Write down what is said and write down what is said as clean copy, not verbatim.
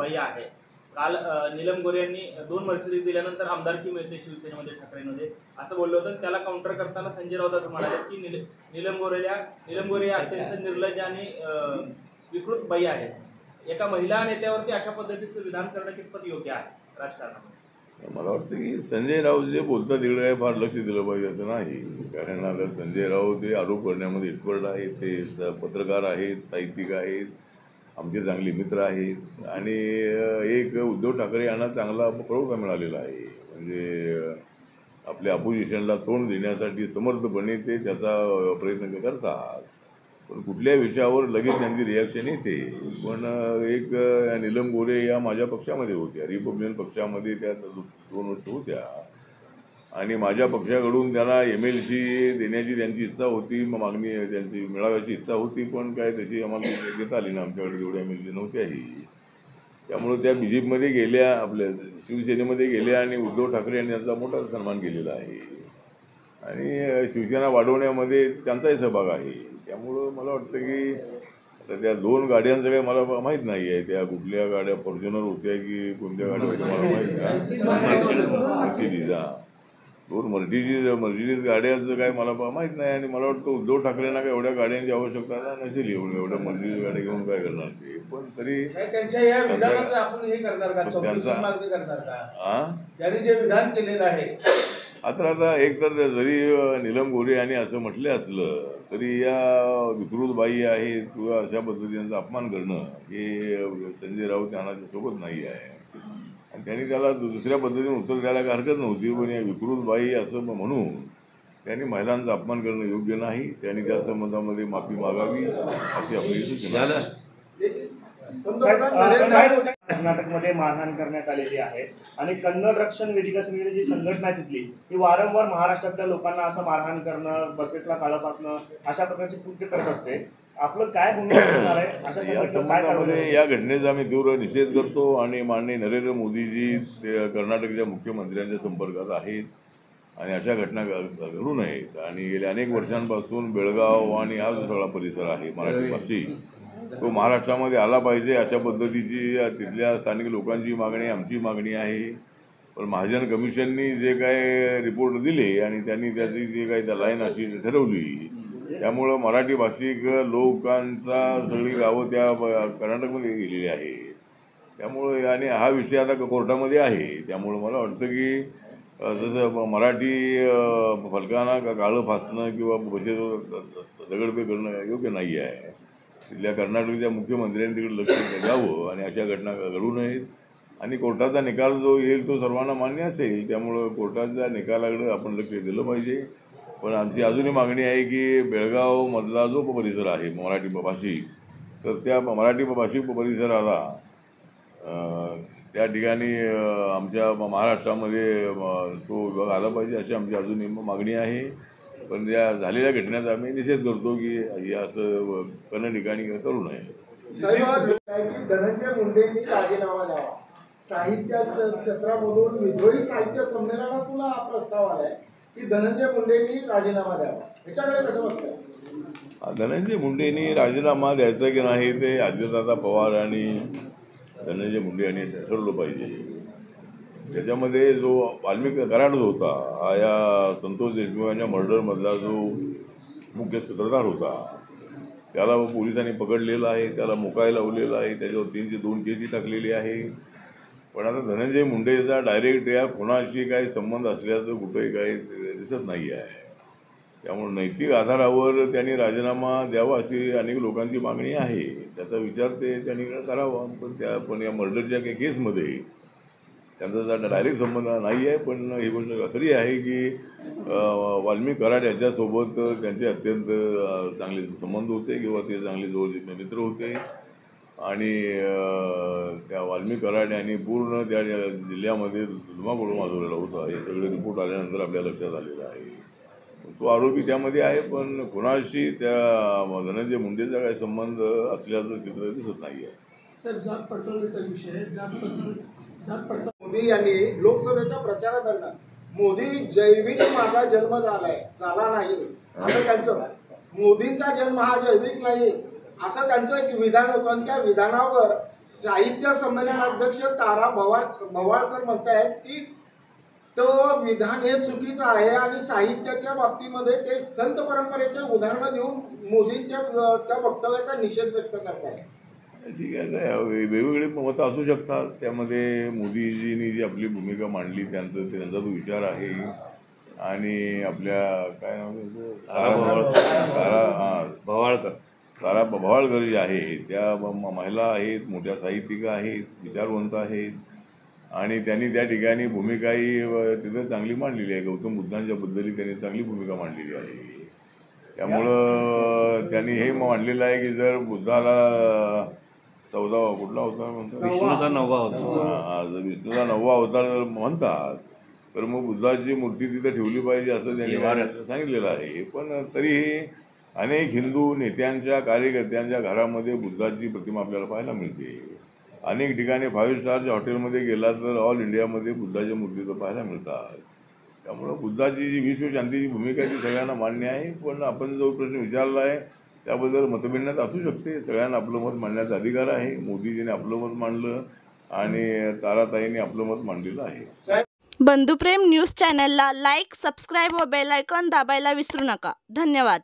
भैया आहे। काल नीलम गोरे यांनी 2 मर्सिडीज दिल्यानंतर आमदारकी मिळते शिवसेनेमध्ये ठाकरेंमध्ये असं बोललं होतं। त्याला काउंटर करताना संजय राऊत असं म्हणाले की नीलम गोरे या अत्यंत निर्लज्ज आणि विकृत बाई आहेत। एका महिला नेत्यावरती अशा पद्धतीचं विधान करणं कितपत योग्य आहे राजकारणामध्ये? मला वाटतं की संजय राऊत जे बोलतात तिकडे काय फार लक्ष दिलं पाहिजे असं नाही। कारण आता संजय राऊत हे आरोप करण्यामध्ये एक्सपर्ट आहेत, ते पत्रकार आहेत, साहित्यिक आहेत, आमचे चांगले मित्र आहेत आणि एक उद्धव ठाकरे यांना चांगला पुरवठा मिळालेला आहे। म्हणजे आपल्या अपोजिशनला तोंड देण्यासाठी समर्थपणे ते त्याचा प्रयत्न करतात, पण कुठल्या विषयावर लगेच त्यांची रिॲक्शन येते। पण एक नीलम गोरे या माझ्या पक्षामध्ये होत्या, रिपब्लिकन पक्षामध्ये त्या 2 वर्ष होत्या आणि माझ्या पक्षाकडून त्यांना MLC देण्याची त्यांची इच्छा होती, मागणी त्यांची मिळाव्याची इच्छा होती, पण काय तशी आम्हाला देता आली ना, आमच्याकडे एवढ्या MLC नव्हत्याही। त्यामुळे त्या BJPमध्ये गेल्या, आपल्या शिवसेनेमध्ये गेल्या आणि उद्धव ठाकरे यांनी त्यांचा मोठा सन्मान केलेला आहे आणि शिवसेना वाढवण्यामध्ये त्यांचाही सहभाग आहे। त्यामुळं मला वाटतं की आता त्या 2 गाड्यांचं काही मला माहीत नाही आहे, त्या कुठल्या गाड्या फॉर्च्युनर होत्या की कोणत्या गाड्या होत्या मला माहीत नाही। 2 मर्सिडीज गाड्यांचं काय मला माहीत नाही आणि मला वाटतं उद्धव ठाकरेंना काय एवढ्या गाड्यांची आवश्यकता नसेल, एवढ्या मर्सिडीज गाड्या घेऊन काय करणार ते। पण तरी त्यांच्या या विधानाचं आपण हे करणार का, चौकशी मागणी करणार का? त्यांनी जे विधान केलेलं आहे आता एक तर जरी नीलम गोरे यांनी असं म्हटलं असलं तरी या विकृत बाई आहेत किंवा अशा पद्धतीचा अपमान करणं हे संजय राऊत यांना सोबत नाही आहे आणि त्यांनी त्याला दुसऱ्या पद्धतीने उत्तर द्यायला काही हरकत नव्हती। पण या विकृत बाई असं म्हणून त्यांनी महिलांचा अपमान करणं योग्य नाही, त्यांनी त्या संबंधामध्ये माफी मागावी अशी आपली सूचना। कर्नाटकमध्ये मारहाण करण्यात आलेली आहे आणि कन्नड रक्षण वेदिका समिती जी संघटना आहे तिथली ती वारंवार महाराष्ट्रातल्या लोकांना असं मारहाण करणं, बसेसला काळं फासणं अशा प्रकारचे कृत्य करत असते। आपलं काय भूमिका असणार आहे अशा संघटनेमध्ये? या घटनेचा आम्ही तीव्र निषेध करतो आणि माननीय नरेंद्र मोदीजी कर्नाटकच्या मुख्यमंत्र्यांच्या संपर्कात आहेत आणि अशा घटना घडू नयेत। आणि गेल्या अनेक वर्षांपासून बेळगाव आणि हा जो सगळा परिसर आहे मराठी भाषिक तो महाराष्ट्रामध्ये आला पाहिजे अशा पद्धतीची तिथल्या स्थानिक लोकांची मागणी, आमची मागणी आहे। पण महाजन कमिशननी जे काय रिपोर्ट दिले आणि त्यांनी त्याची जी काही लाईन अशी ठरवली, त्यामुळं मराठी भाषिक लोकांचा सगळी गावं त्या कर्नाटकमध्ये गेलेली आहे। त्यामुळं आणि हा विषय आता कोर्टामध्ये आहे। त्यामुळं मला वाटतं की जसं मराठी फलकांना काळं फासणं किंवा बसेस दगडफेक करणं योग्य नाही आहे। तिथल्या कर्नाटकच्या मुख्यमंत्र्यांनी तिकडे लक्ष द्यावं आणि अशा घटना घडू नयेत आणि कोर्टाचा निकाल जो येईल तो सर्वांना मान्य असेल, त्यामुळं कोर्टाच्या निकालाकडे आपण लक्ष दिलं पाहिजे। पण आमची अजूनही मागणी आहे की बेळगावमधला जो परिसर आहे मराठी भाषिक, तर त्या मराठी भाषिक परिसराला त्या ठिकाणी आमच्या महाराष्ट्रामध्ये तो विभाग आला पाहिजे अशी आमची अजूनही मागणी आहे। पण या झालेल्या घटनेचा आम्ही निषेध करतो की हे असं करणं ठिकाणी करू नये। धनंजय मुंडेंनी राजीनामा द्यावा, साहित्याच्या क्षेत्रामधून विद्रोही साहित्य संमेलनातून हा प्रस्ताव आलाय की धनंजय मुंडेंनी राजीनामा द्यावा, याच्याकडे कसं बघताय? धनंजय मुंडेंनी राजीनामा द्यायचा की नाही ते अजितदादा पवार आणि धनंजय मुंडे यांनी ठरवलं पाहिजे। त्याच्यामध्ये जो वाल्मिकी कराड होता हा या संतोष देशमुख यांच्या मर्डरमधला जो मुख्य सूत्रधार होता, त्याला पोलिसांनी पकडलेलं आहे, त्याला मुकायला लावलेलं आहे, त्याच्यावर 302 केसी टाकलेली आहे। पण आता धनंजय मुंडेचा डायरेक्ट या खुनाशी काही संबंध असल्याचं कुठंही काही दिसत नाही आहे। त्यामुळे नैतिक आधारावर त्यांनी राजीनामा द्यावा अशी अनेक लोकांची मागणी आहे, त्याचा विचार त्यांनी करावा। पण या मर्डरच्या काही केसमध्ये त्यांचा डायरेक्ट संबंध नाही आहे। पण ही गोष्ट खरी आहे की वाल्मिकी कराड यांच्यासोबत त्यांचे अत्यंत चांगले संबंध होते किंवा ते चांगले जवळचे मित्र होते आणि त्या वाल्मिकी कराड यांनी पूर्ण त्या जिल्ह्यामध्ये धुमाकूळ माजवलेला होता, हे सगळे रिपोर्ट आल्यानंतर आपल्या लक्षात आलेलं आहे। तो आरोपी त्यामध्ये आहे, पण कुणाशी त्या धनंजय मुंडेचा काही संबंध असल्याचं चित्र दिसत नाही आहे। साहेब, जात पडताळणीचा विषय आहे। जात पडताळणी मोदी यांनी लोकसभेच्या प्रचारादरम्यान मोदी जैविक माझा जन्म झाला नाही असं त्यांचं, मोदींचा जन्म हा जैविक नाही असं त्यांचं एक विधान होतं आणि त्या विधानावर साहित्य संमेलनाध्यक्ष तारा भवाळकर म्हणतायत की तो विधान हे चुकीचं आहे आणि साहित्याच्या बाबतीमध्ये ते संत परंपरेचे उदाहरणं देऊन मोदींच्या त्या वक्तव्याचा निषेध व्यक्त करतायत. ठीक आहे, वेगवेगळे मतं असू शकतात. त्यामध्ये मोदीजींनी जी आपली भूमिका मांडली त्यांचा तो विचार आहे. आणि आपल्या काय नाव त्यांचं? तारा भवाळकर जे आहेत त्या महिला आहेत, मोठ्या साहित्यिका आहेत, विचारवंत आहेत. आणि त्यांनी त्या ठिकाणी भूमिकाही तिथे चांगली मांडलेली आहे. गौतम बुद्धांच्या बद्दल त्यांनी चांगली भूमिका मांडलेली आहे. त्यामुळं त्यांनी हे मांडलेलं आहे की जर बुद्धाला 14वा कुठला अवतार म्हणतात? विष्णूचा 9वा अवतार. जर विष्णूचा 9वा अवतार जर म्हणतात तर मग बुद्धाची मूर्ती तिथे ठेवली पाहिजे असं त्यांनी सांगितलेलं आहे. पण तरीही अनेक हिंदू नेत्यांच्या कार्यकर्त्यांच्या घरामध्ये बुद्धाची प्रतिमा आपल्याला पाहायला मिळते. अनेक ठिकाणी 5 स्टारच्या हॉटेलमध्ये गेला तर ऑल इंडियामध्ये बुद्धाच्या मूर्ती तर पाहायला मिळतात. त्यामुळं बुद्धाची जी विश्वशांतीची भूमिका आहे ती सगळ्यांना मान्य आहे. पण आपण जो प्रश्न विचारला आहे त्याबद्दल मतभिन्नता असू शकते. सगळ्यांना आपलं मत मांडण्याचा अधिकार आहे. मोदीजीने आपलं मत मांडलं आणि ताराताईंनी आपलं मत मांडलेलं आहे. बंधुप्रेम न्यूज चॅनलला लाईक, सबस्क्राईब व बेल आयकॉन दाबायला विसरू नका. धन्यवाद.